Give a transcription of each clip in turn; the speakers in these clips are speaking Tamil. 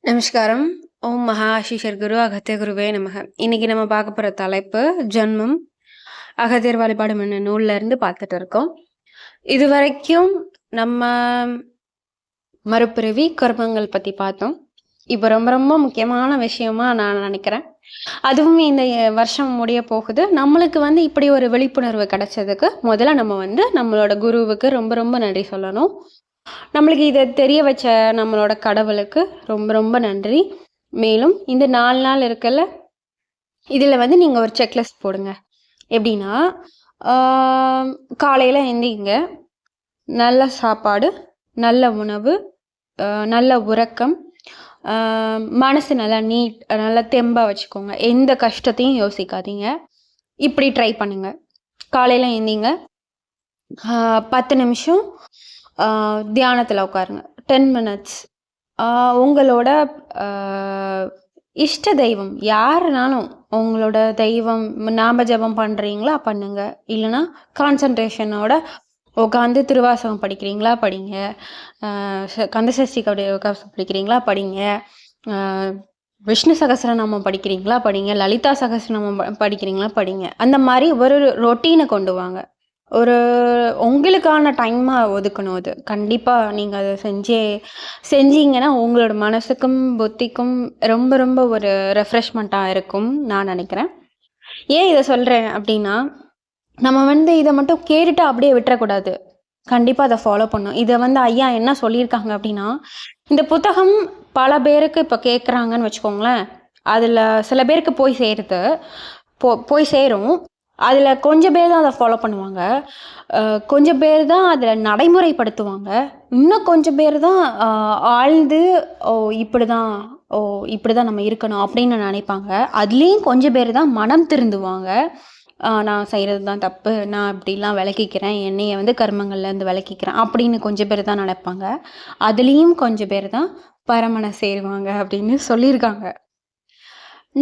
நமஸ்காரம். ஓம் மகா ஆஷீஷர் குரு அகத்திய குருவே நமக. இன்னைக்கு நம்ம பார்க்க போற தலைப்பு ஜன்மம். அகத்தியர் வழிபாடு மன்ன நூல்ல இருந்து பார்த்துட்டு இருக்கோம். இது வரைக்கும் நம்ம மறுபிறவி கர்மங்கள் பத்தி பார்த்தோம். இப்போ ரொம்ப ரொம்ப முக்கியமான விஷயமா நான் நினைக்கிறேன். அதுவும் இந்த வருஷம் முடிய போகுது. நம்மளுக்கு இப்படி ஒரு விழிப்புணர்வு கிடைச்சதுக்கு முதல்ல நம்ம நம்மளோட குருவுக்கு ரொம்ப ரொம்ப நன்றி சொல்லணும். நம்மளுக்கு இதை தெரிய வச்ச நம்மளோட கடவுளுக்கு ரொம்ப ரொம்ப நன்றி. மேலும் இந்த 4 நாள் இருக்குல்ல, இதில் நீங்கள் ஒரு செக்லிஸ்ட் போடுங்க. எப்படின்னா காலையில் எந்திரிங்க, நல்ல சாப்பாடு, நல்ல உணவு, நல்ல உறக்கம், மனசு நல்லா நல்லா தெம்பாக வச்சுக்கோங்க. எந்த கஷ்டத்தையும் யோசிக்காதீங்க. இப்படி ட்ரை பண்ணுங்க. காலையில் எந்திரிங்க, 10 நிமிஷம் தியானத்தில் உட்காருங்க. 10 மினிட்ஸ் உங்களோட இஷ்ட தெய்வம் யாருனாலும், உங்களோட தெய்வம் நாம ஜபம் பண்ணுறீங்களா பண்ணுங்க, இல்லைன்னா கான்சன்ட்ரேஷனோட உட்காந்து திருவாசகம் படிக்கிறீங்களா படிங்க, கந்தசஷ்டி கவசம் படிக்கிறீங்களா படிங்க, விஷ்ணு சகஸ்ரநாமம் படிக்கிறீங்களா படிங்க, லலிதா சகஸ்ரநாமம் படிக்கிறீங்களா படிங்க. அந்த மாதிரி ஒரு ரொட்டீனை கொண்டு வாங்க. ஒரு உங்களுக்கான டைமாக ஒதுக்கணும். அது கண்டிப்பாக நீங்கள் அதை செஞ்சீங்கன்னா உங்களோட மனசுக்கும் புத்திக்கும் ரொம்ப ரொம்ப ஒரு ரெஃப்ரெஷ்மெண்ட்டாக இருக்கும் நான் நினைக்கிறேன். ஏன் இதை சொல்கிறேன் அப்படின்னா, நம்ம இதை மட்டும் கேட்டுட்டு அப்படியே விட்டுறக்கூடாது. கண்டிப்பாக அதை ஃபாலோ பண்ணணும். இதை ஐயா என்ன சொல்லியிருக்காங்க அப்படின்னா, இந்த புத்தகம் பல பேருக்கு இப்போ கேட்குறாங்கன்னு வச்சுக்கோங்களேன். அதில் சில பேருக்கு போய் சேரும். அதில் கொஞ்சம் பேர் தான் அதை ஃபாலோ பண்ணுவாங்க, கொஞ்சம் பேர் தான் அதில் நடைமுறைப்படுத்துவாங்க, இன்னும் கொஞ்சம் பேர் தான் ஆழ்ந்து இப்படி தான் நம்ம இருக்கணும் அப்படின்னு நினைப்பாங்க. அதுலேயும் கொஞ்சம் பேர் தான் மனம் திருந்துவாங்க. நான் செய்கிறது தான் தப்பு, நான் இப்படிலாம் விளக்கிக்கிறேன், என்னையை கர்மங்கள்லேருந்து விளக்கிக்கிறேன் அப்படின்னு கொஞ்சம் பேர் தான் நினைப்பாங்க. அதுலேயும் கொஞ்சம் பேர் தான் பரமனை சேருவாங்க அப்படின்னு சொல்லியிருக்காங்க.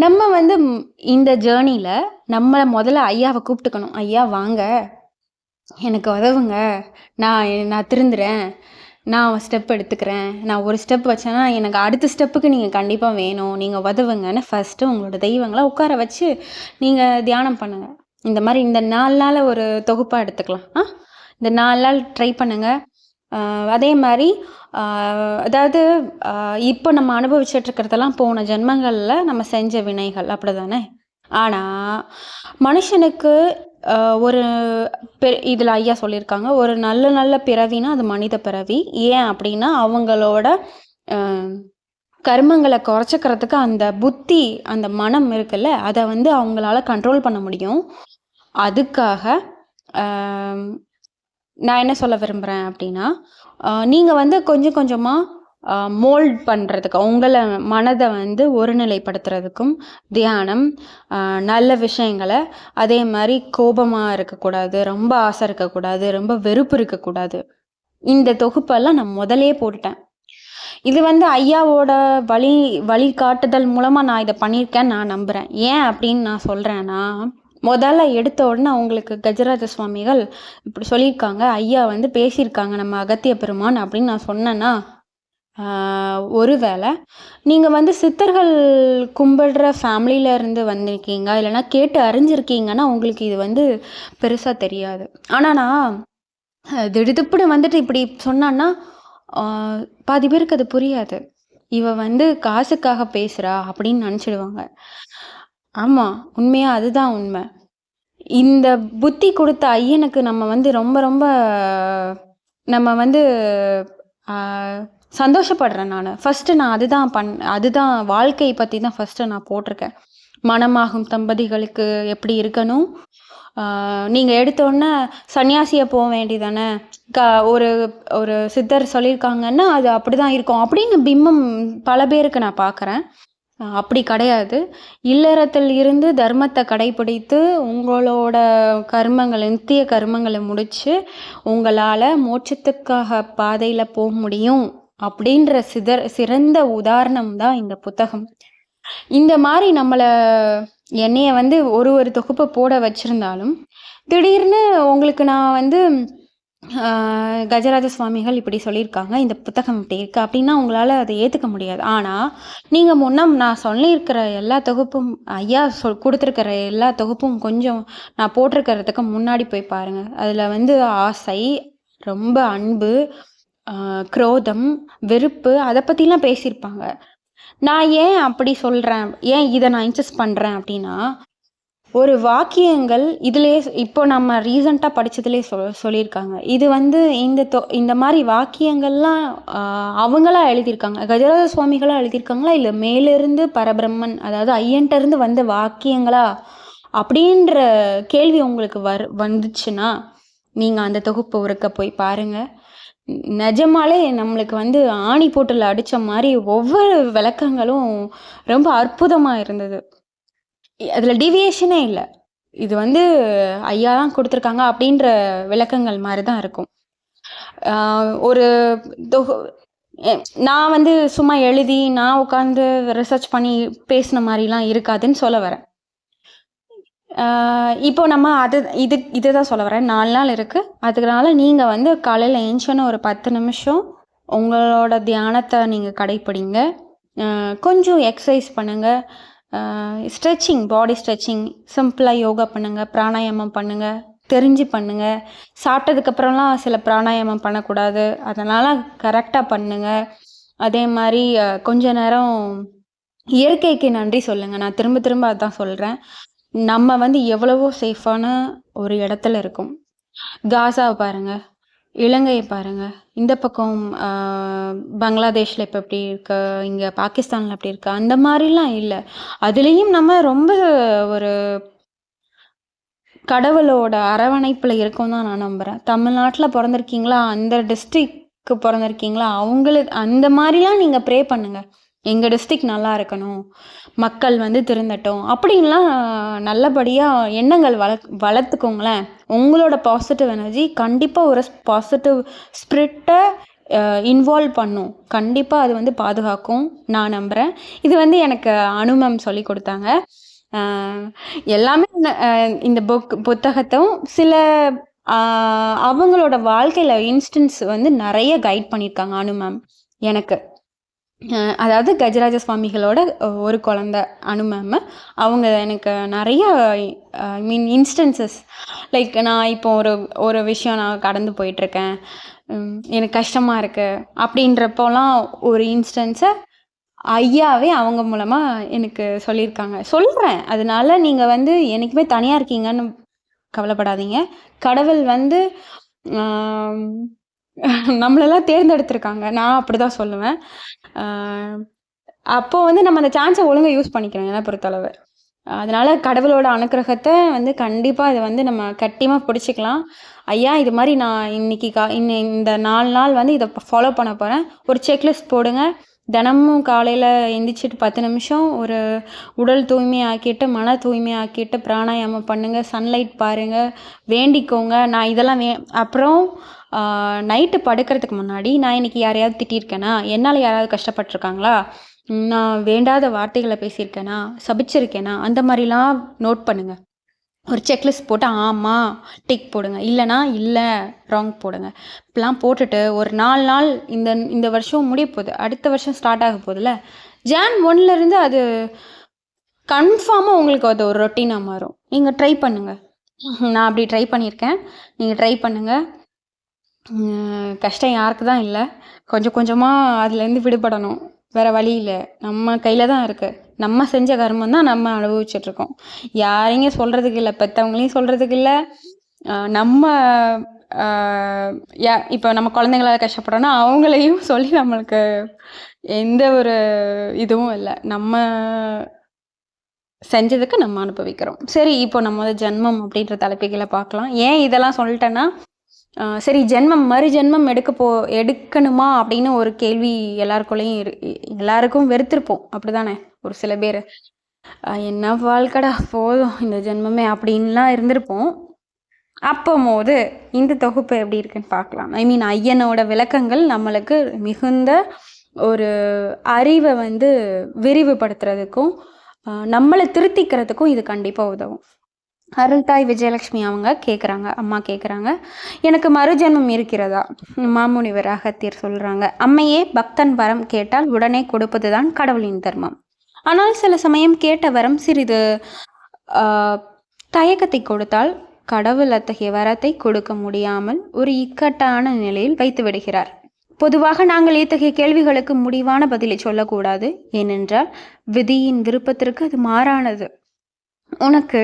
நம்ம இந்த ஜேர்னியில் நம்மளை முதல்ல ஐயாவை கூப்பிட்டுக்கணும். ஐயா வாங்க, எனக்கு உதவுங்க, நான் திருந்துறேன், நான் ஸ்டெப் எடுத்துக்கிறேன், நான் ஒரு ஸ்டெப் வச்சேன்னா எனக்கு அடுத்த ஸ்டெப்புக்கு நீங்கள் கண்டிப்பாக வேணும், நீங்கள் உதவுங்கன்னு ஃபஸ்ட்டு உங்களோட தெய்வங்களை உட்கார வச்சு நீங்கள் தியானம் பண்ணுங்கள். இந்த மாதிரி இந்த 4 நாள் ஒரு தொகுப்பாக எடுத்துக்கலாம். இந்த 4 நாள் ட்ரை பண்ணுங்கள். அதே மாதிரி அதாவது இப்போ நம்ம அனுபவிச்சுட்டு இருக்கிறதெல்லாம் போன ஜென்மங்களில் நம்ம செஞ்ச வினைகள், அப்படி தானே? ஆனால் மனுஷனுக்கு ஒரு இதில் ஐயா சொல்லியிருக்காங்க, ஒரு நல்ல நல்ல பிறவினா அது மனித பிறவி. ஏன் அப்படின்னா அவங்களோட கர்மங்களை குறைச்சிக்கிறதுக்கு அந்த புத்தி, அந்த மனம் இருக்குல்ல, அதை அவங்களால கண்ட்ரோல் பண்ண முடியும். அதுக்காக நான் என்ன சொல்ல விரும்புகிறேன் அப்படின்னா, நீங்கள் கொஞ்சம் கொஞ்சமாக மோல்ட் பண்ணுறதுக்கு, உங்களை மனதை ஒருநிலைப்படுத்துறதுக்கும் தியானம், நல்ல விஷயங்களை, அதே மாதிரி கோபமாக இருக்கக்கூடாது, ரொம்ப ஆசை இருக்கக்கூடாது, ரொம்ப வெறுப்பு இருக்கக்கூடாது. இந்த தொகுப்பெல்லாம் நான் முதலே போட்டுட்டேன். இது ஐயாவோட வழிகாட்டுதல் மூலமாக நான் இதை பண்ணியிருக்கேன்னு நான் நம்புகிறேன். ஏன் அப்படின்னு நான் சொல்கிறேன்னா, முதல்ல எடுத்த உடனே அவங்களுக்கு கஜராஜ சுவாமிகள் இப்படி சொல்லியிருக்காங்க, ஐயா பேசியிருக்காங்க நம்ம அகத்திய பெருமான் அப்படின்னு நான் சொன்னேன்னா, ஒருவேளை நீங்கள் சித்தர்கள் கும்பிடுற ஃபேமிலியிலேருந்து வந்திருக்கீங்க, இல்லைன்னா கேட்டு அறிஞ்சிருக்கீங்கன்னா உங்களுக்கு இது பெருசாக தெரியாது. ஆனால் நான் திடுதிப்புன்னு இப்படி சொன்னான்னா பாதி பேருக்கு அது புரியாது. இவ காசுக்காக பேசுகிறா அப்படின்னு நினச்சிடுவாங்க. ஆமாம், உண்மையாக அதுதான் உண்மை. இந்த புத்தி கொடுத்த ஐயனுக்கு நம்ம ரொம்ப ரொம்ப நம்ம சந்தோஷப்படுறேன். நான் அதுதான் வாழ்க்கையை பற்றி தான் ஃபஸ்ட்டு நான் போட்டிருக்கேன். மனமாகும் தம்பதிகளுக்கு எப்படி இருக்கணும், நீங்கள் எடுத்தோடனே சன்னியாசியை போக வேண்டியதானே, ஒரு ஒரு சித்தர் சொல்லியிருக்காங்கன்னா அது அப்படி தான் இருக்கும் அப்படின்னு பிம்பம் பல பேருக்கு நான் பார்க்குறேன். அப்படி கிடையாது. இல்லறத்தில் இருந்து தர்மத்தை கடைபிடித்து உங்களோட நித்திய கர்மங்களை முடித்து உங்களால் மோட்சத்துக்காக பாதையில் போக முடியும் அப்படின்ற சிறந்த உதாரணம் தான் இந்த புத்தகம். இந்த மாதிரி என்னைய ஒரு தொகுப்பை போட வச்சுருந்தாலும், திடீர்னு உங்களுக்கு நான் கஜராஜ சுவாமிகள் இப்படி சொல்லியிருக்காங்க, இந்த புத்தகம் இப்படி இருக்கு அப்படின்னா உங்களால் அதை ஏற்றுக்க முடியாது. ஆனால் நீங்கள் நான் சொல்லியிருக்கிற எல்லா தொகுப்பும் ஐயா கொடுத்துருக்கிற எல்லா தொகுப்பும் கொஞ்சம் நான் போட்டிருக்கிறதுக்கு முன்னாடி போய் பாருங்கள். அதில் வந்து ஆசை, ரொம்ப அன்பு, குரோதம், வெறுப்பு அதை பற்றிலாம் பேசியிருப்பாங்க. நான் ஏன் அப்படி சொல்கிறேன், ஏன் இதை நான் இன்சஸ்ட் பண்ணுறேன் அப்படின்னா, ஒரு வாக்கியங்கள் இதுலேயே இப்போ நம்ம ரீசண்டாக படித்ததுலேயே சொல்லியிருக்காங்க. இது வந்து இந்த மாதிரி வாக்கியங்கள்லாம் அவங்களா எழுதியிருக்காங்க, கஜராஜ சுவாமிகளாக எழுதியிருக்காங்களா, இல்லை மேலிருந்து பரபிரம்மன் அதாவது ஐயன்ட்டேருந்து வந்த வாக்கியங்களா அப்படின்ற கேள்வி உங்களுக்கு வந்துச்சுன்னா நீங்கள் அந்த தொகுப்பு ஒருக்க போய் பாருங்கள். நிஜமாலே நம்மளுக்கு வந்து ஆணி போட்டில் அடித்த மாதிரி ஒவ்வொரு விளக்கங்களும் ரொம்ப அற்புதமாக இருந்தது. அதில் டீவியேஷனே இல்லை. இது வந்து ஐயா தான் கொடுத்துருக்காங்க அப்படின்ற விளக்கங்கள் மாதிரி தான் இருக்கும். ஒரு நான் வந்து சும்மா எழுதி நான் உட்காந்து ரிசர்ச் பண்ணி பேசின மாதிரிலாம் இருக்காதுன்னு சொல்ல வரேன். இப்போ நம்ம இது தான் சொல்ல வரேன். 4 நாள் இருக்குது. அதனால நீங்கள் வந்து காலையில் எழுந்தோன்னே ஒரு 10 நிமிஷம் உங்களோட தியானத்தை நீங்கள் கடைப்பிடிங்க. கொஞ்சம் எக்ஸசைஸ் பண்ணுங்கள். ஸ்ட்ரெச்சிங், பாடி ஸ்ட்ரெச்சிங், சிம்பிளாக யோகா பண்ணுங்கள், பிராணாயாமம் பண்ணுங்கள், தெரிஞ்சு பண்ணுங்கள். சாப்பிட்டதுக்கப்புறம்லாம் சில பிராணாயாமம் பண்ணக்கூடாது, அதனால் கரெக்டாக பண்ணுங்கள். அதே மாதிரி கொஞ்ச நேரம் இயற்கைக்கு நன்றி சொல்லுங்கள். நான் திரும்ப திரும்ப அதுதான் சொல்கிறேன். நம்ம வந்து எவ்வளவோ சேஃபான ஒரு இடத்துல இருக்கோம். காசாவை பாருங்கள், இலங்கையை பாருங்கள், இந்த பக்கம் பங்களாதேஷில் இப்போ எப்படி இருக்கு, இங்கே பாகிஸ்தானில் எப்படி இருக்கு, அந்த மாதிரிலாம் இல்லை. அதுலேயும் நம்ம ரொம்ப ஒரு கடவுளோட அரவணைப்பில் இருக்கோம் தான் நான் நம்புகிறேன். தமிழ்நாட்டில் பிறந்திருக்கீங்களா, அந்த டிஸ்ட்ரிக்க்கு பிறந்திருக்கீங்களா, அவங்களுக்கு அந்த மாதிரிலாம் நீங்கள் ப்ரே பண்ணுங்கள். எங்கள் டிஸ்ட்ரிக்ட் நல்லா இருக்கணும், மக்கள் வந்து திருந்தட்டும் அப்படின்லாம் நல்லபடியாக எண்ணங்கள் வளர்த்துக்கோங்களேன். உங்களோட பாசிட்டிவ் எனர்ஜி கண்டிப்பாக ஒரு பாசிட்டிவ் ஸ்பிரிட்டை இன்வால்வ் பண்ணும். கண்டிப்பாக அது வந்து பாதுகாக்கும் நான் நம்புகிறேன். இது வந்து எனக்கு அனுமம் சொல்லி கொடுத்தாங்க. எல்லாமே இந்த புத்தகத்தும் சில அவங்களோட வாழ்க்கையில் இன்ஸ்டன்ஸ் வந்து நிறைய கைட் பண்ணியிருக்காங்க அனுமம் எனக்கு. அதாவது கஜராஜ சுவாமிகளோட ஒரு குழந்த அனுமம். அவங்க எனக்கு நிறைய இன்ஸ்டன்சஸ், லைக் நான் இப்போ ஒரு விஷயம் நான் கடந்து போயிட்டுருக்கேன், எனக்கு கஷ்டமாக இருக்குது அப்படின்றப்போலாம் ஒரு இன்ஸ்டன்ஸை ஐயாவே அவங்க மூலமாக எனக்கு சொல்லியிருக்காங்க. சொல்கிறேன், அதனால நீங்கள் வந்து என்றைக்குமே தனியாக இருக்கீங்கன்னு கவலைப்படாதீங்க. கடவுள் வந்து நம்மளெல்லாம் தேர்ந்தெடுத்திருக்காங்க, நான் அப்படி தான் சொல்லுவேன். அப்போது வந்து நம்ம அந்த சான்ஸை ஒழுங்காக யூஸ் பண்ணிக்கணும் என்னை பொறுத்தளவு. அதனால் கடவுளோட அனுக்கிரகத்தை வந்து கண்டிப்பாக இதை வந்து நம்ம கட்டியமாக பிடிச்சிக்கலாம். ஐயா இது மாதிரி நான் இன்னைக்கு இந்த 4 நாள் வந்து இதை ஃபாலோ பண்ண போகிறேன். ஒரு செக்லிஸ்ட் போடுங்க. தினமும் காலையில் எந்திரிச்சிட்டு 10 நிமிஷம் ஒரு உடல் தூய்மையாக்கிட்டு மன தூய்மையாக்கிட்டு பிராணாயாமம் பண்ணுங்கள், சன்லைட் பாருங்கள், வேண்டிக்கோங்க. நான் இதெல்லாம் அப்புறம் நைட்டு படுக்கிறதுக்கு முன்னாடி நான் இன்றைக்கி யாரையாவது திட்டியிருக்கேனா, என்னால் யாராவது கஷ்டப்பட்டிருக்காங்களா, நான் வேண்டாத வார்த்தைகளை பேசியிருக்கேனா, சபிச்சிருக்கேனா, அந்த மாதிரிலாம் நோட் பண்ணுங்கள். ஒரு செக்லிஸ்ட் போட்டு ஆமாம் டிக் போடுங்க, இல்லைனா இல்லை ராங் போடுங்க. இப்படிலாம் போட்டுட்டு ஒரு 4 நாள் இந்த வருஷம் முடிய போகுது, அடுத்த வருஷம் ஸ்டார்ட் ஆக போகுதுல்ல, ஜான் 1லேருந்து அது கன்ஃபார்மாக உங்களுக்கு அது ஒரு ரொட்டீனாக மாறும். நீங்கள் ட்ரை பண்ணுங்கள். நான் அப்படி ட்ரை பண்ணியிருக்கேன், நீங்கள் ட்ரை பண்ணுங்கள். கஷ்டம் யாருக்கு தான் இல்லை. கொஞ்சம் கொஞ்சமாக அதுலேருந்து விடுபடணும், வேறு வழி இல்லை. நம்ம கையில் தான் இருக்குது. நம்ம செஞ்ச கர்மம் தான் நம்ம அனுபவிச்சிட்ருக்கோம். யாரையும் சொல்கிறதுக்கு இல்லை, பெற்றவங்களையும் சொல்கிறதுக்கு இல்லை. நம்ம இப்போ நம்ம குழந்தைங்களால் கஷ்டப்படுறோன்னா அவங்களையும் சொல்லி நம்மளுக்கு எந்த ஒரு இதுவும் இல்லை. நம்ம செஞ்சதுக்கு நம்ம அனுபவிக்கிறோம். சரி, இப்போ நம்ம ஜென்மம் அப்படின்ற தலைப்புகளை பார்க்கலாம். ஏன் இதெல்லாம் சொல்லிட்டேன்னா, சரி ஜென்மம் மறு ஜென்மம் எடுக்கணுமா அப்படின்னு ஒரு கேள்வி எல்லாருக்குள்ளேயும் எல்லாருக்கும் வெறுத்திருப்போம், அப்படி தானே? ஒரு சில பேர் என்ன வாழ்க்கடா போதும் இந்த ஜென்மமே அப்படின்லாம் இருந்திருப்போம். அப்போது இந்த தொகுப்பு எப்படி இருக்குன்னு பார்க்கலாம். ஐயனோட விளக்கங்கள் நம்மளுக்கு மிகுந்த ஒரு அறிவை வந்து விரிவுபடுத்துறதுக்கும் நம்மளை திருத்திக்கிறதுக்கும் இது கண்டிப்பாக உதவும். அருள்தாய் விஜயலட்சுமி அவங்க கேட்குறாங்க, அம்மா கேட்குறாங்க, எனக்கு மறுஜென்மம் இருக்கிறதா? மாமுனிவர் அகத்தியர் சொல்கிறாங்க, அம்மையே, பக்தன் வரம் கேட்டால் உடனே கொடுப்பது தான் கடவுளின் தர்மம். ஆனால் சில சமயம் கேட்ட வரம் சிறிது தயக்கத்தை கொடுத்தால் கடவுள் அத்தகைய வரத்தை கொடுக்க முடியாமல் ஒரு இக்கட்டான நிலையில் வைத்து விடுகிறார். பொதுவாக நாங்கள் இத்தகைய கேள்விகளுக்கு முடிவான பதிலை சொல்லக்கூடாது. ஏனென்றால் விதியின் விருப்பத்திற்கு அது மாறானது. உனக்கு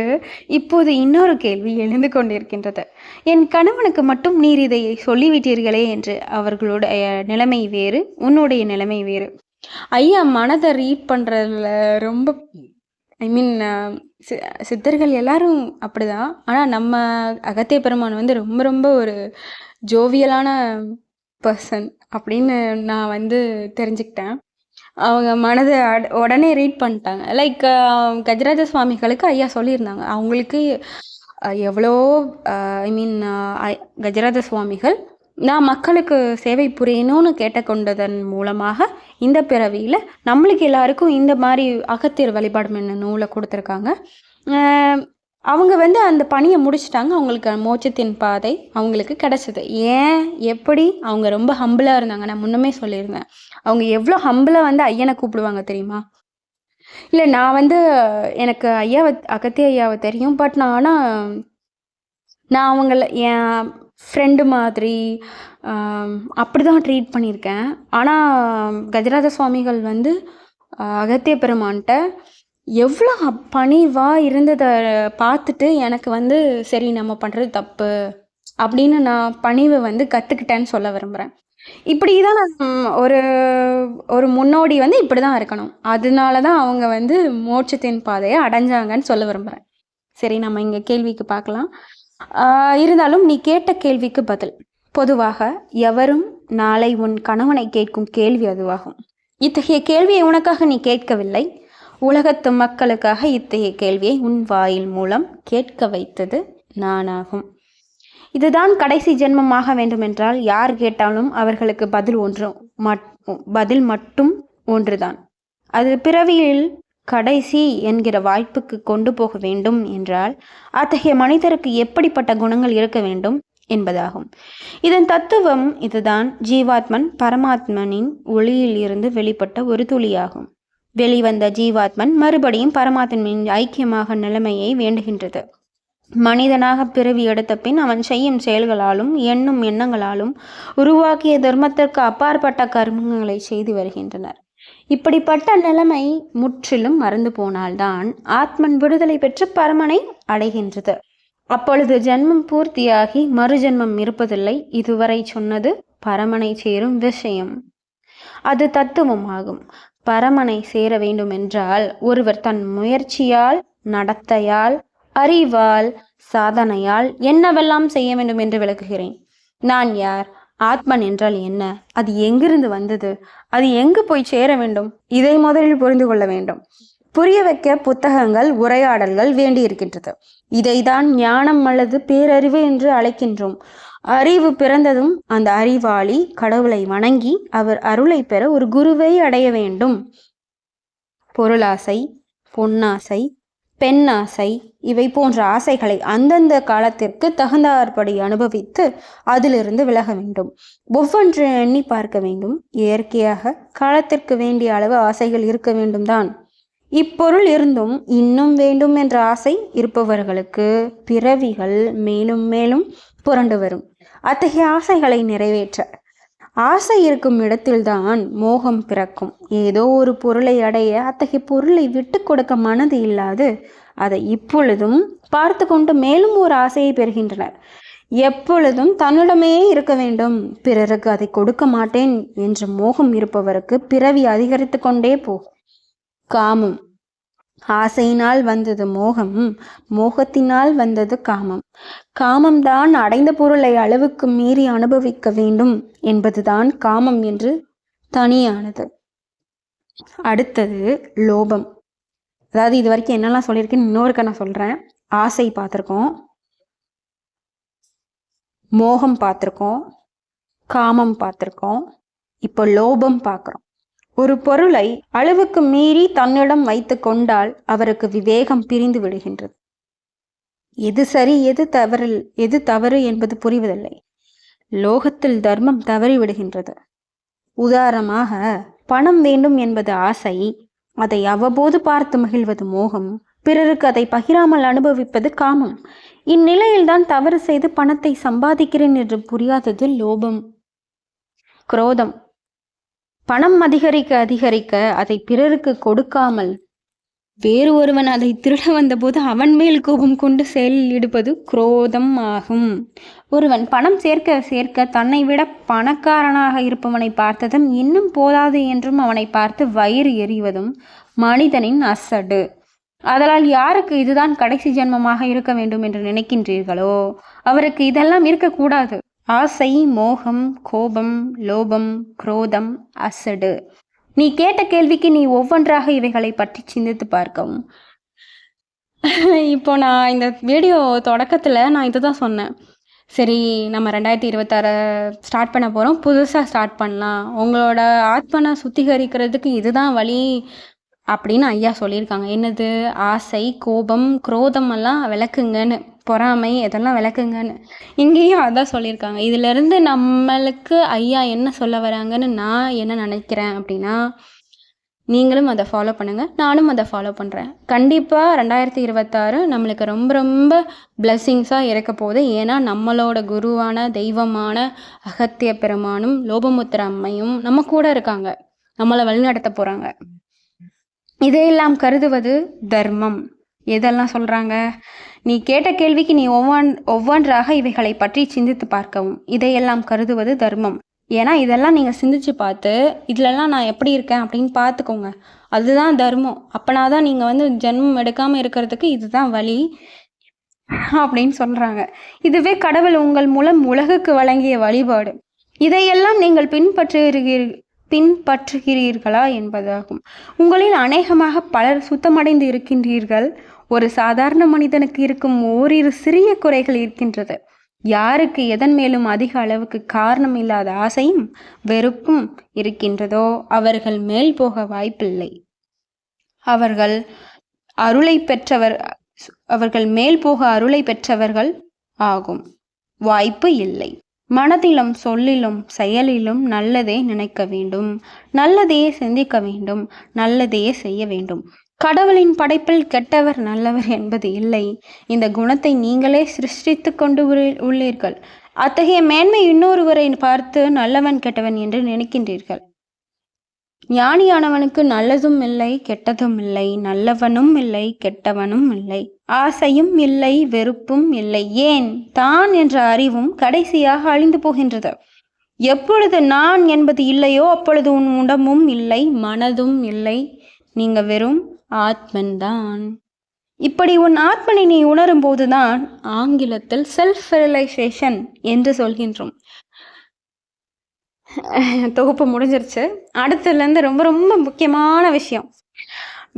இப்போது இன்னொரு கேள்வி எழுந்து கொண்டிருக்கின்றது. என் கணவனுக்கு மட்டும் நீர் இதை சொல்லிவிட்டீர்களே என்று. அவர்களுடைய நிலைமை வேறு, உன்னுடைய நிலைமை வேறு. ஐயா மனதை ரீட் பண்ணுறதுல ரொம்ப சித்தர்கள் எல்லாரும் அப்படிதான். ஆனால் நம்ம அகத்திய பெருமான் வந்து ரொம்ப ரொம்ப ஒரு ஜோவியலான பர்சன் அப்படின்னு நான் தெரிஞ்சுக்கிட்டேன். அவங்க மனதை உடனே ரீட் பண்ணிட்டாங்க. லைக் கஜராஜ சுவாமிகளுக்கு ஐயா சொல்லியிருந்தாங்க, அவங்களுக்கு எவ்வளோ கஜராஜ சுவாமிகள் நான் மக்களுக்கு சேவை புரியணும்னு கேட்டுக்கொண்டதன் மூலமாக இந்த பிறவியில் நம்மளுக்கு எல்லாருக்கும் இந்த மாதிரி அகத்தியர் வழிபாடு என்ன நூலை கொடுத்துருக்காங்க. அவங்க அந்த பணியை முடிச்சிட்டாங்க. அவங்களுக்கு மோட்சத்தின் பாதை அவங்களுக்கு கிடச்சிது. ஏன், எப்படி? அவங்க ரொம்ப ஹம்பிளாக இருந்தாங்க. நான் முன்னமே சொல்லியிருந்தேன், அவங்க எவ்வளோ ஹம்பிளாக ஐயனை கூப்பிடுவாங்க தெரியுமா? இல்லை, நான் எனக்கு அகத்திய ஐயாவை தெரியும். பட் நான் அவங்கள என் ஃப்ரெண்டு மாதிரி அப்படி தான் ட்ரீட் பண்ணியிருக்கேன். ஆனால் கஜராஜ சுவாமிகள் அகத்திய பெருமான்கிட்ட எவ்வளோ பணிவாக இருந்ததை பார்த்துட்டு எனக்கு சரி, நம்ம பண்ணுறது தப்பு அப்படின்னு நான் பணிவை கற்றுக்கிட்டேன்னு சொல்ல விரும்புகிறேன். இப்படி தான் நான் ஒரு ஒரு முன்னோடி இப்படி தான் இருக்கணும். அதனால தான் அவங்க மோட்சத்தின் பாதையை அடைஞ்சாங்கன்னு சொல்ல விரும்புகிறேன். சரி, நம்ம இங்கே கேள்விக்கு பார்க்கலாம். இருந்தாலும் நீ கேட்ட கேள்விக்கு பதில். பொதுவாக எவரும் நாளை உன் கணவனை கேட்கும் கேள்வி அதுவாகும். இத்தகைய கேள்வியை உனக்காக நீ கேட்கவில்லை, உலகத்து மக்களுக்காக இத்தகைய கேள்வியை உன் வாயில் மூலம் கேட்க வைத்தது நானாகும். இதுதான் கடைசி ஜென்மமாக வேண்டுமென்றால் யார் கேட்டாலும் அவர்களுக்கு பதில் மட்டும் ஒன்றுதான். அது பிறவியில் கடைசி என்கிற வாய்ப்புக்கு கொண்டு போக வேண்டும் என்றால் அத்தகைய மனிதருக்கு எப்படிப்பட்ட குணங்கள் இருக்க வேண்டும் என்பதாகும். இதன் தத்துவம் இதுதான். ஜீவாத்மன் பரமாத்மனின் ஒளியில் இருந்து வெளிப்பட்ட ஒரு துளியாகும். வெளிவந்த ஜீவாத்மன் மறுபடியும் பரமாத்மனின் ஐக்கியமாக நிலைமையை வேண்டுகின்றது. மனிதனாக பிறவி எடுத்த பின் அவன் செய்யும் செயல்களாலும் எண்ணும் எண்ணங்களாலும் உருவாக்கிய தர்மத்திற்கு அப்பாற்பட்ட கர்மங்களை செய்து வருகின்றனர். இப்படிப்பட்ட நிலைமை முற்றிலும் மறந்து போனால்தான் ஆத்மன் விடுதலை பெற்று பரமனை அடைகின்றது. அப்பொழுது ஜென்மம் பூர்த்தியாகி மறுஜென்மம் இருப்பதில்லை. இதுவரை சொன்னது பரமனை சேரும் விஷயம். அது தத்துவம் ஆகும். பரமனை சேர வேண்டுமென்றால் ஒருவர் தன் முயற்சியால், நடத்தையால், அறிவால், சாதனையால் என்னவெல்லாம் செய்ய வேண்டும் என்று விளக்குகிறேன். நான் யார்? ஆத்மன் என்றால் என்ன? அது எங்கிருந்து வந்தது? அது எங்கு போய் சேர வேண்டும்? இதை முதலில் புரிந்து கொள்ள வேண்டும். புரிய வைக்க புத்தகங்கள், உரையாடல்கள் வேண்டியிருக்கின்றது. இதைதான் ஞானம் அல்லது பேரறிவு என்று அழைக்கின்றோம். அறிவு பிறந்ததும் அந்த அறிவாளி கடவுளை வணங்கி அவர் அருளை பெற ஒரு குருவை அடைய வேண்டும். பொருளாசை, பொன்னாசை, பெண்ணாசை இவை போன்ற ஆசைகளை அந்தந்த காலத்திற்கு தகுந்தாற்படி அனுபவித்து அதிலிருந்து விலக வேண்டும். ஒவ்வொன்று எண்ணி பார்க்க வேண்டும். இயற்கையாக காலத்திற்கு வேண்டிய அளவு ஆசைகள் இருக்க வேண்டும் தான். இப்பொருள் இருந்தும் இன்னும் வேண்டும் என்ற ஆசை இருப்பவர்களுக்கு பிறவிகள் மேலும் மேலும் புரண்டு வரும். அத்தகைய ஆசைகளை நிறைவேற்ற ஆசை இருக்கும் இடத்தில்தான் மோகம் பிறக்கும். ஏதோ ஒரு பொருளை அடைய அத்தகைய பொருளை விட்டு கொடுக்க மனது இல்லாது அதை இப்பொழுதும் பார்த்து கொண்டு மேலும் ஒரு ஆசையை பெறுகின்றனர். எப்பொழுதும் தன்னிடமே இருக்க வேண்டும், பிறருக்கு அதை கொடுக்க மாட்டேன் என்ற மோகம் இருப்பவருக்கு பிறவி அதிகரித்து கொண்டே போகும். காமம். ஆசையினால் வந்தது மோகம், மோகத்தினால் வந்தது காமம். காமம்தான் அடைந்த பொருளை அளவுக்கு மீறி அனுபவிக்க வேண்டும் என்பதுதான் காமம் என்று தனியானது. அடுத்தது லோபம். அதாவது இது வரைக்கும் என்னெல்லாம் சொல்லியிருக்கேன்னு இன்னொருக்க நான் சொல்றேன். ஆசை பார்த்துருக்கோம், மோகம் பார்த்துருக்கோம், காமம் பார்த்துருக்கோம், இப்போ லோபம் பார்க்குறோம். ஒரு பொருளை அளவுக்கு மீறி தன்னிடம் வைத்து கொண்டால் அவருக்கு விவேகம் பிரிந்து விடுகின்றது. எது சரி எது தவறு என்பது புரிவதில்லை. லோகத்தில் தர்மம் தவறிவிடுகின்றது. உதாரணமாக, பணம் வேண்டும் என்பது ஆசை, அதை அவ்வப்போது பார்த்து மகிழ்வது மோகம், பிறருக்கு அதை பகிராமல் அனுபவிப்பது காமம். இந்நிலையில்தான் தவறு செய்து பணத்தை சம்பாதிக்கிறேன் என்று புரியாதது லோபம், குரோதம். பணம் அதிகரிக்க அதிகரிக்க அதை பிறருக்கு கொடுக்காமல் வேறு ஒருவன் அதை திருட வந்தபோது அவன் மேல் கோபம் கொண்டு செயலில் ஈடுபது குரோதம் ஆகும். ஒருவன் பணம் சேர்க்க சேர்க்க தன்னை விட பணக்காரனாக இருப்பவனை பார்த்ததும் இன்னும் போதாது என்றும் அவனை பார்த்து வயிறு எறிவதும் மனிதனின் அசடு. அதனால் யாருக்கு இதுதான் கடைசி ஜென்மமாக இருக்க வேண்டும் என்று நினைக்கின்றீர்களோ அவருக்கு இதெல்லாம் இருக்கக்கூடாது. ஆசை, மோகம், கோபம், லோபம், குரோதம், அசடு. நீ கேட்ட கேள்விக்கு நீ ஒவ்வொன்றாக இவைகளை பற்றி சிந்தித்து பார்க்கவும். இப்போ நான் இந்த வீடியோ தொடக்கத்தில் நான் இதை தான் சொன்னேன். சரி, நம்ம 2026 ஸ்டார்ட் பண்ண போகிறோம், புதுசாக ஸ்டார்ட் பண்ணலாம், உங்களோட ஆத்மனை சுத்திகரிக்கிறதுக்கு இதுதான் வழி அப்படின்னு ஐயா சொல்லியிருக்காங்க. என்னது? ஆசை, கோபம், குரோதம் எல்லாம் விளக்குங்கன்னு, பொறாமை இதெல்லாம் விளக்குங்கன்னு இங்கேயும் அதான் சொல்லியிருக்காங்க. இதிலிருந்து நம்மளுக்கு ஐயா என்ன சொல்ல வராங்கன்னு நான் என்ன நினைக்கிறேன் அப்படின்னா, நீங்களும் அதை ஃபாலோ பண்ணுங்கள், நானும் அதை ஃபாலோ பண்ணுறேன். கண்டிப்பாக 2026 நம்மளுக்கு ரொம்ப ரொம்ப பிளெஸ்ஸிங்ஸாக இருக்க போகுது. ஏன்னா நம்மளோட குருவான தெய்வமான அகத்திய பெருமானும் லோபமுத்திர அம்மையும் நம்ம கூட இருக்காங்க, நம்மளை வழிநடத்த போகிறாங்க. இதையெல்லாம் கருதுவது தர்மம். எதெல்லாம் சொல்கிறாங்க? நீ கேட்ட கேள்விக்கு நீ ஒவ்வொன்றாக இவைகளை பற்றி சிந்தித்து பார்க்கவும். இதையெல்லாம் கருதுவது தர்மம். ஏன்னா இதெல்லாம் நீங்கள் சிந்திச்சு பார்த்து இதிலெல்லாம் நான் எப்படி இருக்கேன் அப்படின்னு பார்த்துக்கோங்க. அதுதான் தர்மம். அப்போனா தான் நீங்கள் ஜென்மம் எடுக்காமல் இருக்கிறதுக்கு இதுதான் வழி அப்படின்னு சொல்கிறாங்க. இதுவே கடவுள் உங்கள் மூலம் உலகுக்கு வழங்கிய வழிபாடு. இதையெல்லாம் நீங்கள் பின்பற்றுகிறீர்களா என்பதாகும். உங்களில் அநேகமாக பலர் சுத்தமடைந்து இருக்கின்றீர்கள். ஒரு சாதாரண மனிதனுக்கு இருக்கும் ஓரிரு சிறிய குறைகள் இருக்கின்றது. யாருக்கு எதன் மேலும் அதிக அளவுக்கு காரணம் இல்லாத ஆசையும் வெறுப்பும் இருக்கின்றதோ அவர்கள் மேல் போக வாய்ப்பில்லை. அவர்கள் மேல் போக அருளை பெற்றவர்கள் ஆகும் வாய்ப்பு இல்லை. மனதிலும் சொல்லிலும் செயலிலும் நல்லதே நினைக்க வேண்டும், நல்லதையே சிந்திக்க வேண்டும், நல்லதையே செய்ய வேண்டும். கடவுளின் படைப்பில் கெட்டவர் நல்லவர் என்பது இல்லை. இந்த குணத்தை நீங்களே சிருஷ்டித்து கொண்டு உள்ளீர்கள். அத்தகைய மேன்மை இன்னொருவரை பார்த்து நல்லவன் கெட்டவன் என்று நினைக்கின்றீர்கள். ஞானியானவனுக்கு நல்லதும் இல்லை, கெட்டதும் இல்லை, நல்லவனும் இல்லை, கெட்டவனும் இல்லை, ஆசையும் இல்லை, வெறுப்பும் இல்லை. ஏன்? தான் என்ற அறிவும் கடைசியாக அழிந்து போகின்றது. எப்பொழுது நான் என்பது இல்லையோ அப்பொழுது உன் உடம்பும் இல்லை, மனதும் இல்லை, நீங்க வெறும் ஆத்மன்தான். இப்படி உன் ஆத்மனை நீ உணரும் போதுதான் ஆங்கிலத்தில் செல்ஃப் ரியலைசேஷன் என்று சொல்கின்றோம். தொகுப்பு முடிஞ்சிருச்சு. அடுத்ததுலேருந்து ரொம்ப ரொம்ப முக்கியமான விஷயம்,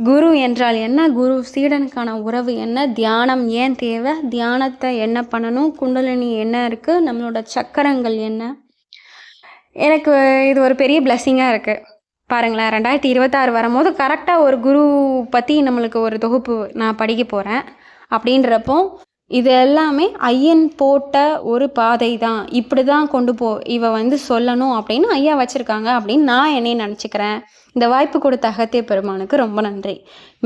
குரு என்றால் என்ன, குரு சீடனுக்கான உறவு என்ன, தியானம் ஏன் தேவை, தியானத்தை என்ன பண்ணணும், குண்டலினி என்ன இருக்குது, நம்மளோட சக்கரங்கள் என்ன. எனக்கு இது ஒரு பெரிய பிளெஸ்ஸிங்காக இருக்குது. பாருங்களேன், 2026 வரும்போது கரெக்டாக ஒரு குரு பற்றி நம்மளுக்கு ஒரு தொகுப்பு நான் படிக்க போகிறேன். அப்படின்றப்போ இது எல்லாமே ஐயன் போட்ட ஒரு பாதை தான், இப்படி தான் கொண்டு இவ சொல்லணும் அப்படின்னு ஐயா வச்சுருக்காங்க அப்படின்னு நான் என்னையும் நினச்சிக்கிறேன். இந்த வாய்ப்பு கொடுத்த அகத்திய பெருமானுக்கு ரொம்ப நன்றி.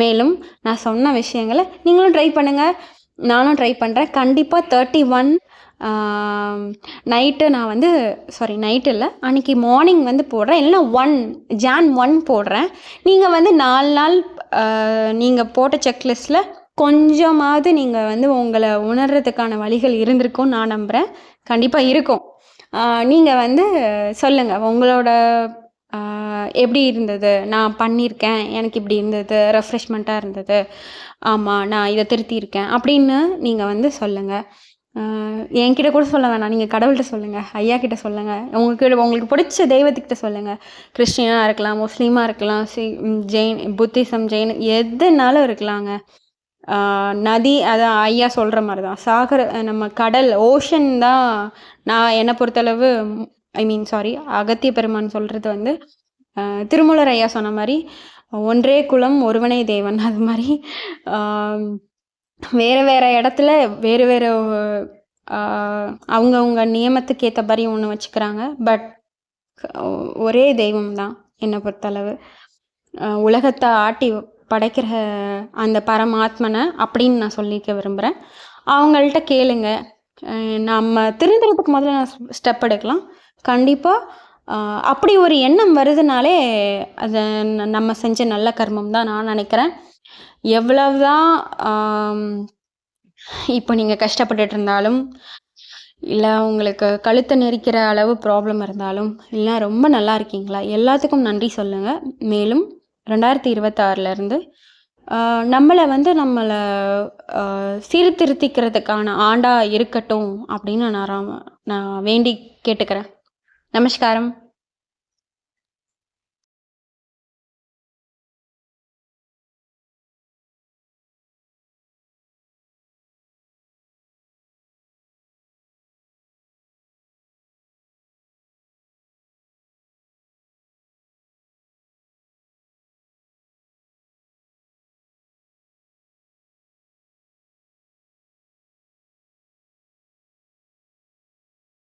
மேலும் நான் சொன்ன விஷயங்களை நீங்களும் ட்ரை பண்ணுங்கள், நானும் ட்ரை பண்ணுறேன். கண்டிப்பாக 31 நைட்டு நான் நைட்டு இல்லை, அன்றைக்கி மார்னிங் போடுறேன், இல்லைன்னா Jan 1 போடுறேன். நீங்கள் 4 நாள் நீங்கள் போட்ட செக்லிஸ்ட்டில் கொஞ்சமாவது நீங்கள் உங்களை உணர்றதுக்கான வழிகள் இருந்திருக்கும் நான் நம்புகிறேன். கண்டிப்பாக இருக்கும். நீங்கள் சொல்லுங்கள் உங்களோட எப்படி இருந்தது, நான் பண்ணியிருக்கேன், எனக்கு இப்படி இருந்தது, ரெஃப்ரெஷ்மெண்ட்டாக இருந்தது, ஆமாம் நான் இதை திருத்தியிருக்கேன் அப்படின்னு நீங்கள் சொல்லுங்கள். என்கிட்ட கூட சொல்ல வேணாம், நீங்கள் கடவுள்கிட்ட சொல்லுங்கள், ஐயா கிட்ட சொல்லுங்கள், உங்களுக்கு பிடிச்ச தெய்வத்துக்கிட்ட சொல்லுங்கள். கிறிஸ்டினாக இருக்கலாம், முஸ்லீமாக இருக்கலாம், ஜெயின், புத்திசம், ஜெயின் எதுனாலும் இருக்கலாங்க. நதி அதான் ஐயா சொல்கிற மாதிரி தான், சாகர நம்ம கடல் ஓஷன் தான். நான் என்னை பொறுத்தளவு அகத்திய பெருமான் சொல்கிறது திருமூலர் ஐயா சொன்ன மாதிரி ஒன்றே குலம் ஒருவனே தேவன். அது மாதிரி வேறு வேறு இடத்துல வேறு வேறு அவங்கவுங்க நியமத்துக்கு ஏற்ற மாதிரி ஒன்று வச்சுக்கிறாங்க. பட் ஒரே தெய்வம் தான் என்னை பொறுத்தளவு. உலகத்தை ஆட்டி படைக்கிற அந்த பரமாத்மனை அப்படின்னு நான் சொல்லிக்க விரும்புகிறேன். அவங்கள்ட்ட கேளுங்க. நம்ம திருந்துறதுக்கு முதல்ல ஸ்டெப் எடுக்கலாம். கண்டிப்பாக அப்படி ஒரு எண்ணம் வருதுனாலே அதை நம்ம செஞ்ச நல்ல கர்மம் தான் நான் நினைக்கிறேன். எவ்வளவுதான் இப்போ நீங்கள் கஷ்டப்பட்டுட்டு இருந்தாலும், இல்லை உங்களுக்கு கழுத்தை நெரிக்கிற அளவு ப்ராப்ளம் இருந்தாலும், இல்லை ரொம்ப நல்லா இருக்கீங்களா, எல்லாத்துக்கும் நன்றி சொல்லுங்கள். மேலும் 2026லேருந்து நம்மளை சீர்திருத்திக்கிறதுக்கான ஆண்டாக இருக்கட்டும் அப்படின்னு நான் வேண்டி கேட்டுக்கிறேன். நமஸ்காரம்.